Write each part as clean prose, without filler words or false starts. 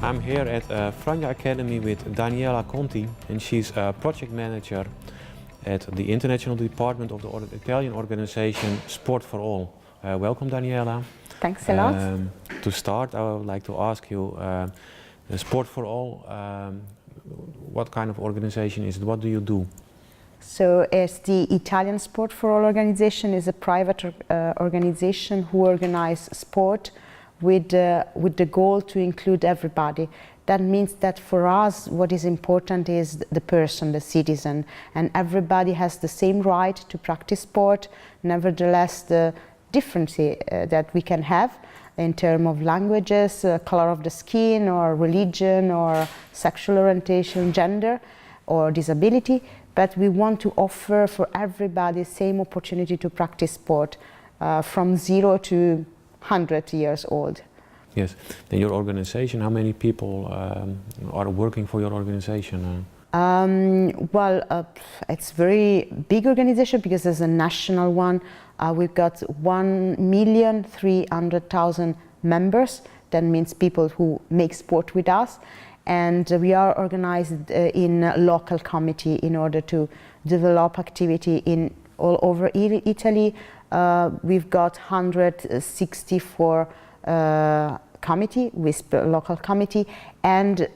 I'm here at Franja Academy with Daniela Conti, and she's a project manager at the international department of the Italian organization Sport for All. Welcome, Daniela. Thanks a lot. To start, I would like to ask you, Sport for All, what kind of organization is it? What do you do? So as the Italian Sport for All organization is a private organization who organize sport with the goal to include everybody. That means that for us what is important is the person, the citizen, and everybody has the same right to practice sport. Nevertheless, the difference that we can have in terms of languages, color of the skin, or religion, or sexual orientation, gender, or disability, but we want to offer for everybody the same opportunity to practice sport from 0 to 100 years old. Yes. Then your organization, how many people are working for your organization? It's a very big organization because there's a national one. We've got 1,300,000 members. That means people who make sport with us. And we are organized in a local committee in order to develop activity in all over Italy. We've got 164 committee, local committee, and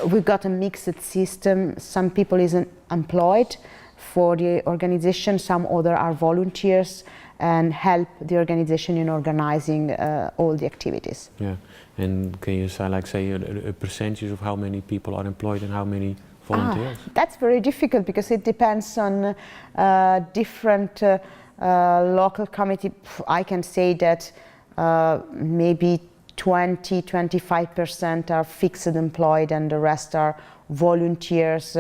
we've got a mixed system. Some people isn't employed for the organization, some other are volunteers and help the organization in organizing all the activities. Yeah, and can you say, a percentage of how many people are employed and how many volunteers? That's very difficult because it depends on different local committee. I can say that maybe 20–25% are fixed employed and the rest are volunteers,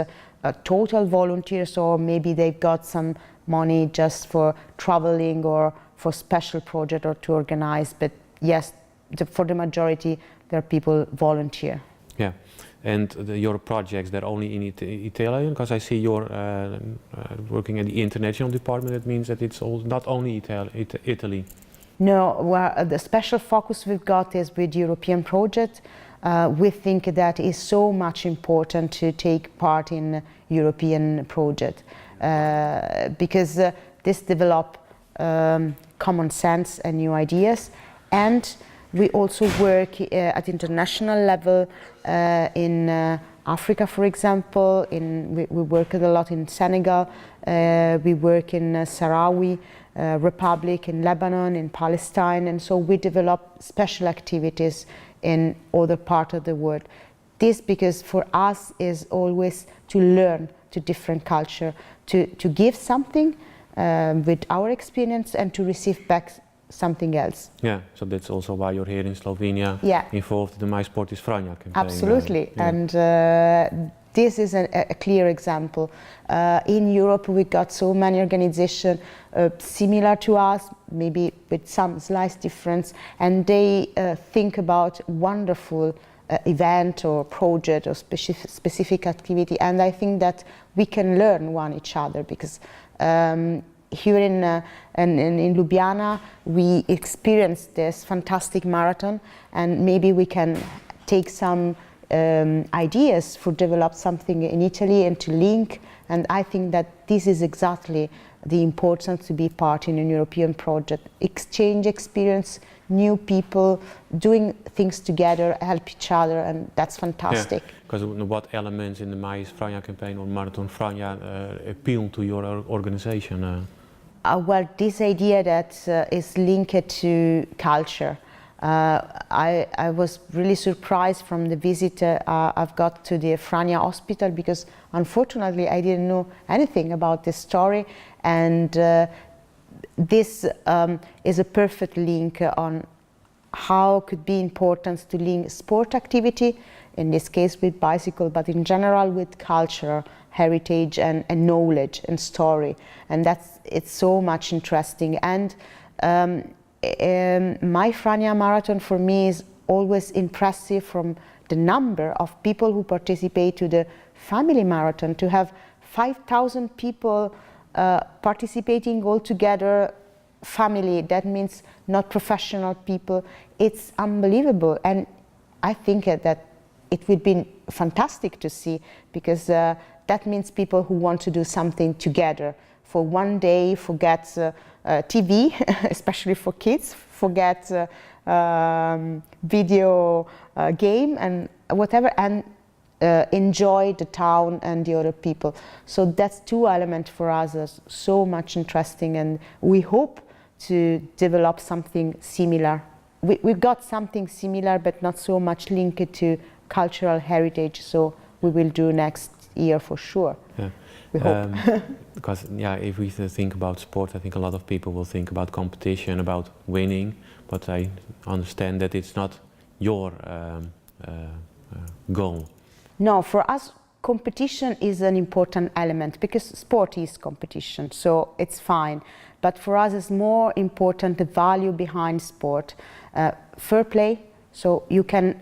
total volunteers, or maybe they've got some money just for traveling or for special project or to organize. But yes, for the majority, there are people volunteer. Yeah, and your projects, they're only in Italian, because I see you're working at the international department. That means that it's not only Italy. No, the special focus we've got is with European project. We think that is so much important to take part in European project because this develop common sense and new ideas, and we also work at international level in Africa, for example. We work a lot in Senegal. We work in Sahrawi Republic, in Lebanon, in Palestine, and so we develop special activities in other parts of the world. This because for us is always to learn to different culture, to give something with our experience and to receive back something else. Yeah, so that's also why you're here in Slovenia, involved in the My Sport is Franja campaign. Absolutely, and this is a clear example. In Europe we got so many organizations similar to us, maybe with some slight difference, and they think about wonderful event or project or specific activity, and I think that we can learn one each other because here in Ljubljana we experienced this fantastic marathon, and maybe we can take some ideas for develop something in Italy and to link, and I think that this is exactly the importance to be part in a European project. Exchange experience, new people, doing things together, help each other, and that's fantastic. Yeah, because what elements in the My Franja campaign or Marathon Franja appeal to your organization? Well, this idea that is linked to culture. I was really surprised from the visit I've got to the Franja hospital because unfortunately I didn't know anything about this story, and this is a perfect link on how could be important to link sport activity, in this case with bicycle, but in general with culture, heritage and knowledge and story, and it's so much interesting. And My Franja Marathon for me is always impressive from the number of people who participate to the family marathon. To have 5,000 people participating all together, family, that means not professional people, it's unbelievable. And I think that it would be fantastic to see, because that means people who want to do something together. For one day, forget TV, especially for kids, forget video game and whatever, and enjoy the town and the other people. So that's two elements for us that's so much interesting, and we hope to develop something similar. We've got something similar, but not so much linked to cultural heritage, so we will do next year for sure. Yeah. We hope. Because if we think about sport, I think a lot of people will think about competition, about winning, but I understand that it's not your goal. No, for us, competition is an important element, because sport is competition, so it's fine. But for us, it's more important the value behind sport. Fair play, so you can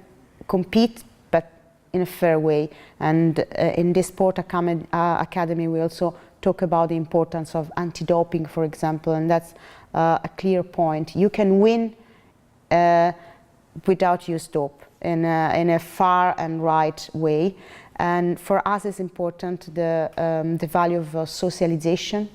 compete, but in a fair way. And in this sport academy, we also talk about the importance of anti-doping, for example, and that's a clear point. You can win without use dope in a far and right way. And for us, it's important the value of socialization,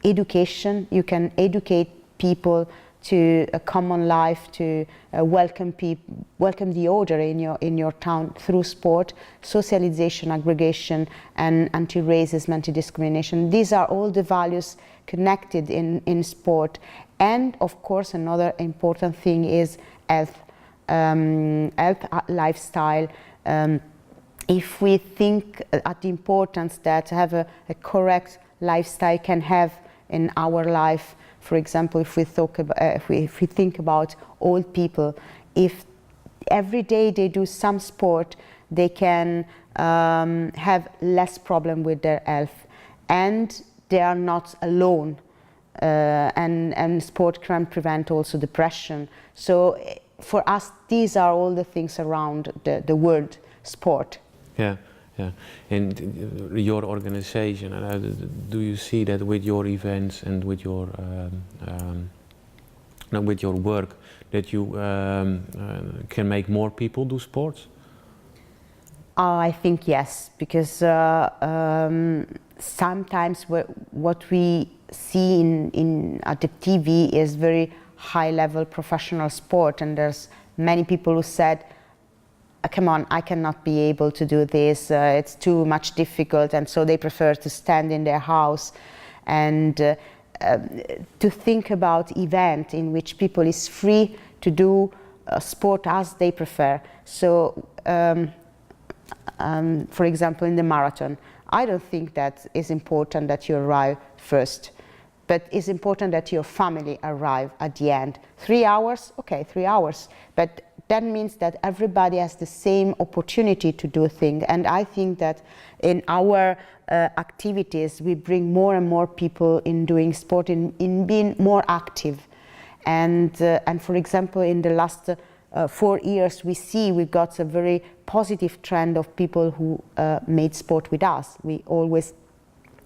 education. You can educate people to a common life, to welcome the other in your town through sport, socialization, aggregation, and anti-racism, anti-discrimination. These are all the values connected in sport. And of course, another important thing is health, lifestyle. If we think at the importance that have a correct lifestyle can have in our life. For example, if we think about old people, if every day they do some sport, they can have less problem with their health, and they are not alone. And sport can prevent also depression. So for us, these are all the things around the word sport. Yeah. Yeah, and your organization, do you see that with your events and with your work, that you can make more people do sports? I think yes, because sometimes what we see at the TV is very high-level professional sport, and there's many people who said, come on, I cannot be able to do this, it's too much difficult, and so they prefer to stand in their house. And to think about event in which people is free to do sport as they prefer. So, for example, in the marathon, I don't think that it's important that you arrive first, but it's important that your family arrive at the end. 3 hours, okay, 3 hours, but that means that everybody has the same opportunity to do things. And I think that in our activities, we bring more and more people in doing sport, in being more active. And for example, in the last 4 years, we got a very positive trend of people who made sport with us. We always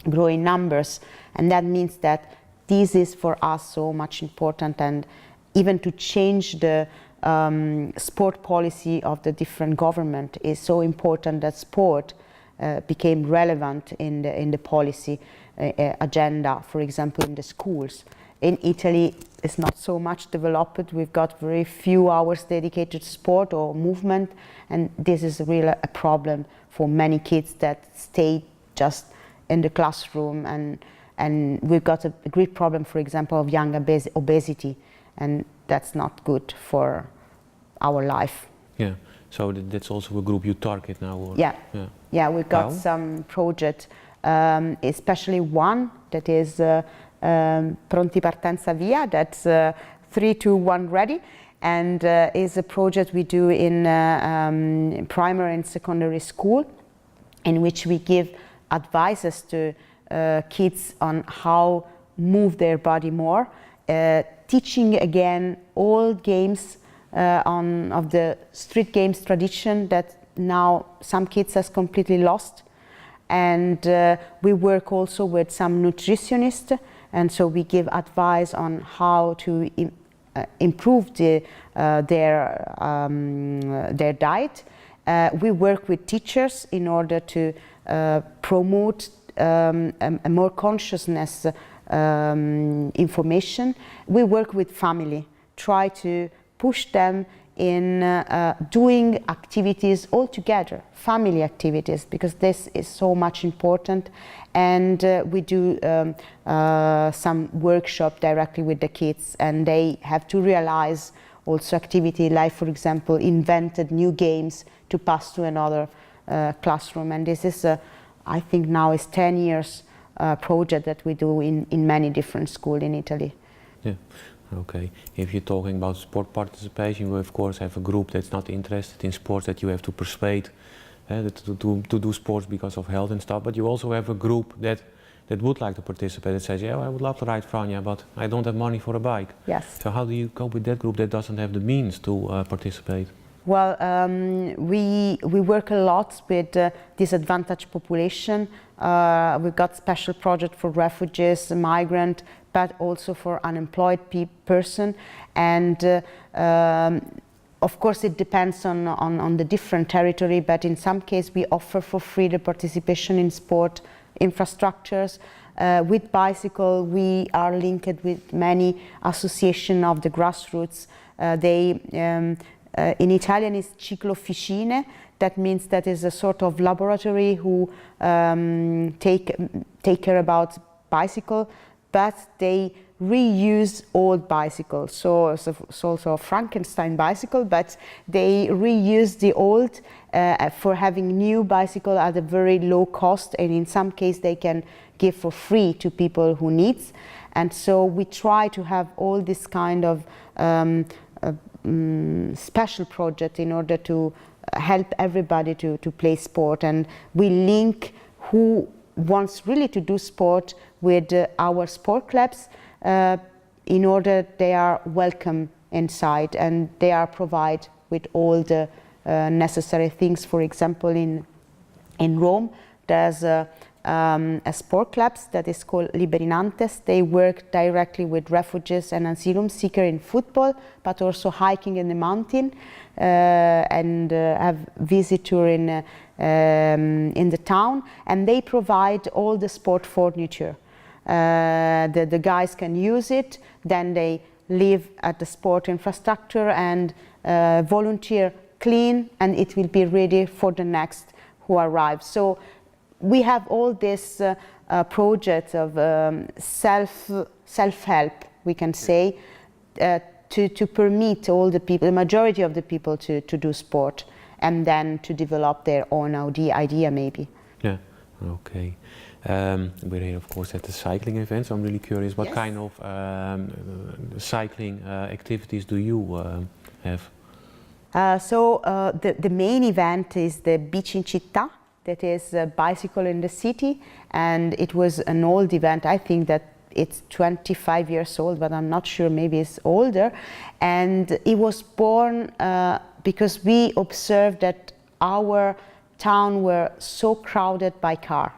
grow in numbers, and that means that this is for us so much important, and even to change the sport policy of the different government is so important that sport became relevant in the policy agenda, for example, in the schools. In Italy, it's not so much developed. We've got very few hours dedicated to sport or movement, and this is really a problem for many kids that stay just in the classroom, and we've got a great problem, for example, of young obesity, and that's not good for our life. Yeah, so that's also a group you target now? Or? Yeah, we've got some project, especially one that is Pronti Partenza Via, that's 3, 2, 1 ready, and is a project we do in primary and secondary school, in which we give advices to kids on how move their body more, teaching again all games of the street games tradition that now some kids has completely lost. And we work also with some nutritionists, and so we give advice on how to improve their diet, We work with teachers in order to promote a more consciousness information. We work with family, try to push them in doing activities all together, family activities, because this is so much important. And we do some workshop directly with the kids, and they have to realize also activity like, for example, invented new games to pass to another classroom. And this is, I think now is 10 years project that we do in many different schools in Italy. Yeah. Okay. If you're talking about sport participation, you of course have a group that's not interested in sports that you have to persuade to do sports because of health and stuff. But you also have a group that would like to participate, that says, yeah, I would love to ride Franja, but I don't have money for a bike. Yes. So how do you cope with that group that doesn't have the means to participate? Well, we work a lot with disadvantaged population. We've got special project for refugees, migrant, but also for unemployed person. And of course it depends on the different territory, but in some case we offer for free the participation in sport infrastructures. With bicycle, we are linked with many associations of the grassroots. In Italian is ciclofficine. That means that is a sort of laboratory who take care about bicycle, but they reuse old bicycles. So it's also a Frankenstein bicycle, but they reuse the old for having new bicycle at a very low cost, and in some case they can give for free to people who needs. And so we try to have all this kind of special project in order to help everybody to play sport, and we link who wants really to do sport with our sport clubs in order they are welcome inside and they are provided with all the necessary things. For example, in Rome there's a sport clubs that is called Liberinantes. They work directly with refugees and asylum seekers in football, but also hiking in the mountain, and have visitor in the town, and they provide all the sport furniture. The guys can use it, then they live at the sport infrastructure and volunteer clean, and it will be ready for the next who arrives. So we have all this project of self-help, we can say, to permit all the people, the majority of the people to do sport and then to develop their own idea maybe. Yeah, okay. We're here of course at the cycling event, so I'm really curious, what kind of cycling activities do you have? The main event is the Bici in Città, that is a bicycle in the city, and it was an old event. I think that it's 25 years old, but I'm not sure, maybe it's older. And it was born because we observed that our town were so crowded by car.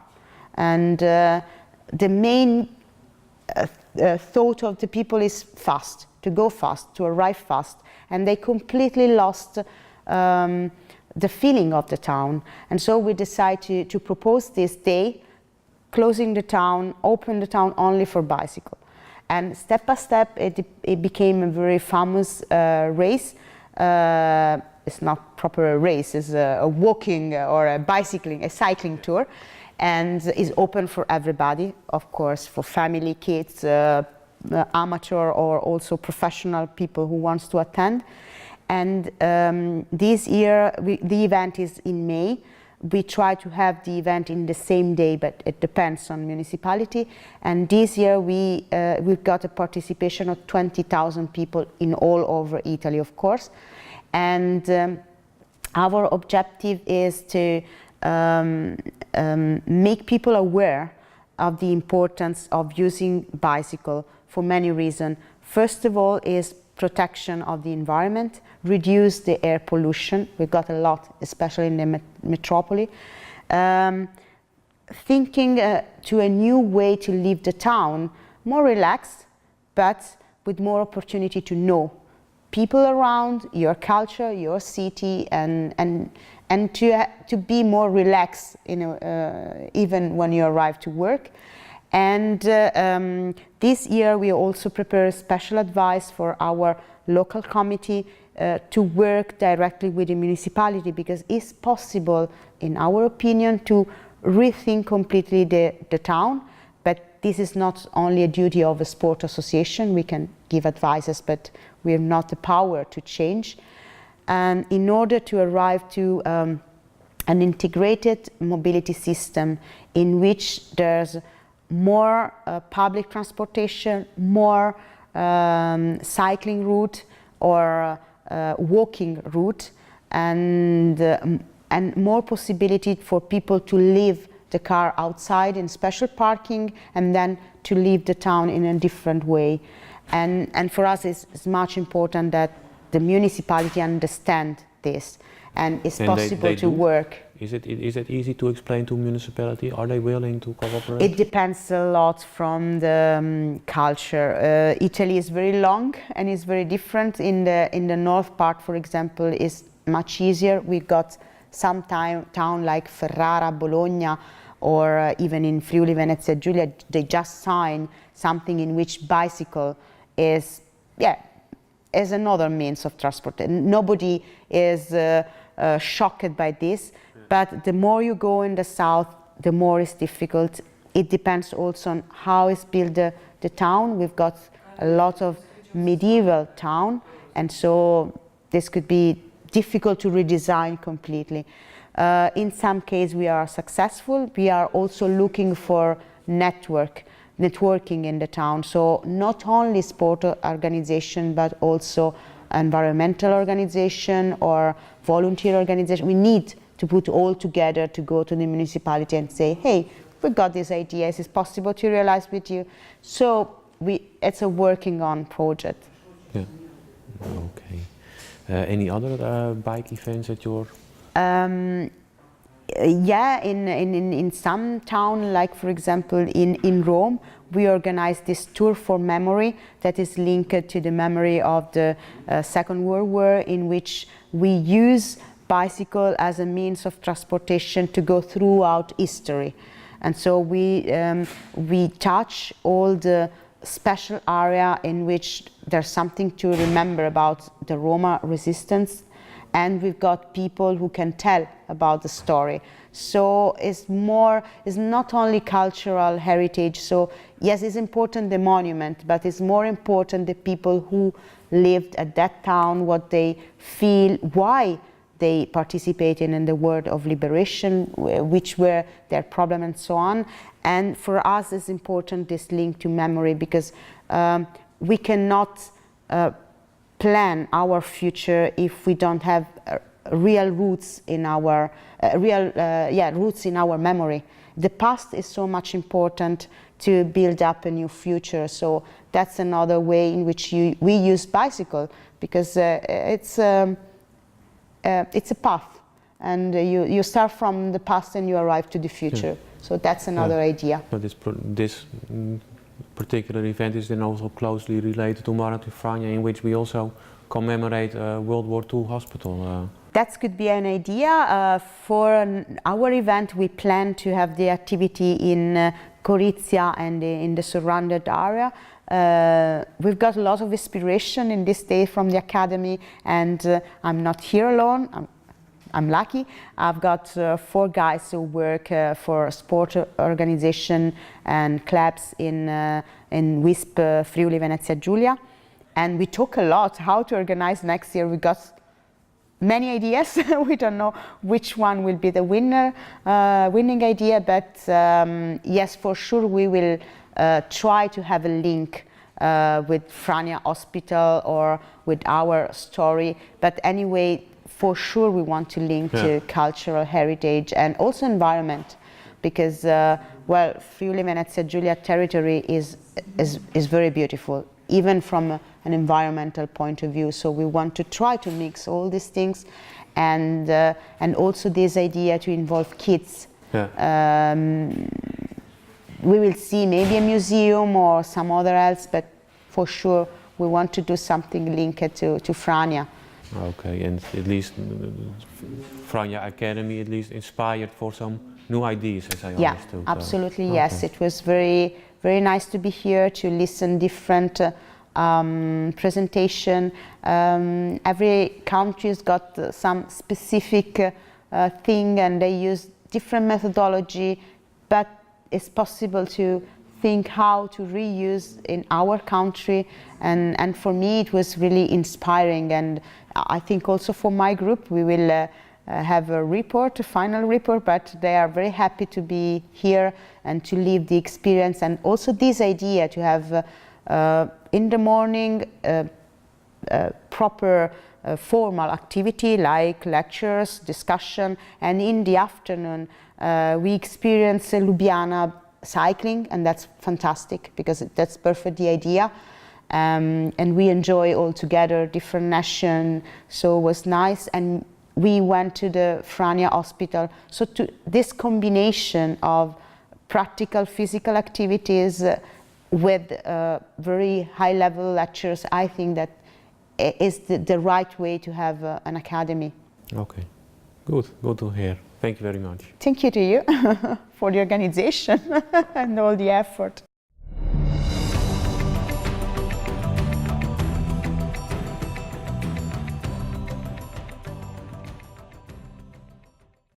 And the main thought of the people is fast, to go fast, to arrive fast. And they completely lost the feeling of the town. And so we decided to propose this day, closing the town, open the town only for bicycle. And step by step it became a very famous race. It's not proper a race, it's a walking or a bicycling, a cycling tour, and is open for everybody, of course, for family, kids, amateur or also professional people who wants to attend. And this year the event is in May. We try to have the event in the same day, but it depends on municipality. And this year we've got a participation of 20,000 people in all over Italy, of course. And our objective is to make people aware of the importance of using bicycle for many reasons. First of all is protection of the environment, reduce the air pollution. We've got a lot, especially in the metropolis. Thinking to a new way to live the town, more relaxed, but with more opportunity to know people around, your culture, your city, and and to be more relaxed, even when you arrive to work. And this year we also prepare special advice for our local committee to work directly with the municipality, because it's possible, in our opinion, to rethink completely the town. But this is not only a duty of a sport association. We can give advices, but we have not the power to change. And in order to arrive to an integrated mobility system in which there's more public transportation, more cycling route or walking route, and more possibility for people to leave the car outside in special parking and then to leave the town in a different way. And for us it's much important that the municipality understand this, and it's possible to work. Is it easy to explain to municipality? Are they willing to cooperate? It depends a lot from the culture. Italy is very long and is very different. In the north part, for example, is much easier. We got some town like Ferrara, Bologna, or even in Friuli Venezia Giulia, they just signed something in which bicycle is another means of transport. Nobody is shocked by this, but the more you go in the south, the more it's difficult. It depends also on how is built the town. We've got a lot of medieval town, and so this could be difficult to redesign completely. In some cases we are successful. We are also looking for networking in the town, so not only sport organization but also environmental organization or volunteer organization. We need to put all together to go to the municipality and say, hey, we got this idea, is it possible to realize with you? So it's a working on project. Yeah, okay. Any other bike events at your? Yeah, in some town, like for example in Rome, we organized this tour for memory that is linked to the memory of the Second World War, in which we use bicycle as a means of transportation to go throughout history. And so we touch all the special area in which there's something to remember about the Roma resistance, and we've got people who can tell about the story. So it's not only cultural heritage. So yes, it's important the monument, but it's more important the people who lived at that town, what they feel, why they participated in the war of liberation, which were their problems and so on. And for us it's important this link to memory, because we cannot plan our future if we don't have real roots in our roots in our memory. The past is so much important to build up a new future. So that's another way in which we use bicycle, because it's a path, and you start from the past and you arrive to the future. Yeah. So that's another idea. But this particular event is then also closely related to Marathon Franja, in which we also commemorate World War II hospital. That could be an idea. For our event, we plan to have the activity in Gorizia and in the surrounded area. We've got a lot of inspiration in this day from the academy, and I'm not here alone. I'm lucky. I've got 4 guys who work for sport organization and clubs in WISP Friuli Venezia Giulia, and we talk a lot how to organize next year. We got many ideas. We don't know which one will be the winning idea, but yes, for sure we will try to have a link with Franja Hospital or with our story. But anyway, for sure we want to link to cultural heritage and also environment, because well, Friuli Venezia Giulia territory is very beautiful, even from an environmental point of view. So we want to try to mix all these things, and also this idea to involve kids. Yeah. We will see maybe a museum or some other else, but for sure we want to do something linked to Franja. Okay, and at least Franja Academy at least inspired for some new ideas, as I Yeah, understood. absolutely, Okay. yes. It was very, very nice to be here to listen different presentation. Every country's got some specific thing, and they use different methodology, but it's possible to think how to reuse in our country, and for me it was really inspiring, and I think also for my group we will have a report, a final report, but they are very happy to be here and to live the experience, and also this idea to have in the morning proper formal activity like lectures, discussion, and in the afternoon we experience Ljubljana cycling, and that's fantastic because that's perfect the idea, and we enjoy all together different nations, so it was nice. And we went to the Franja hospital, so to this combination of practical physical activities with very high level lectures, I think that is the right way to have an academy. Okay, good to hear. Thank you very much. Thank you to you for the organization and all the effort.